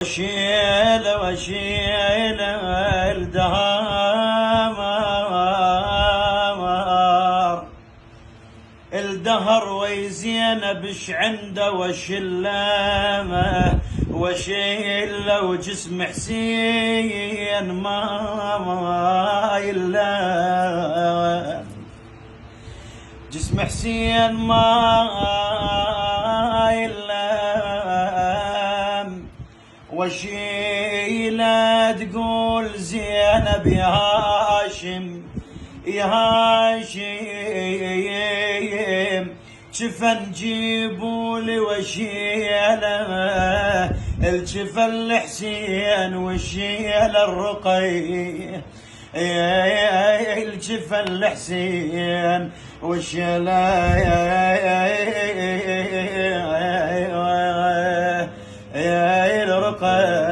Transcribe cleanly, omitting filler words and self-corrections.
وشيل الدهر ويزينب اش عنده وشلامه وشيل وجسم حسين ما يلام جسم حسين ما يلام وشيله تقول زينب يا هاشم يا هاشم جفن جيبولي وشيله الجفن الحسين وشيله الرقي الجفن الحسين وشيله الرقي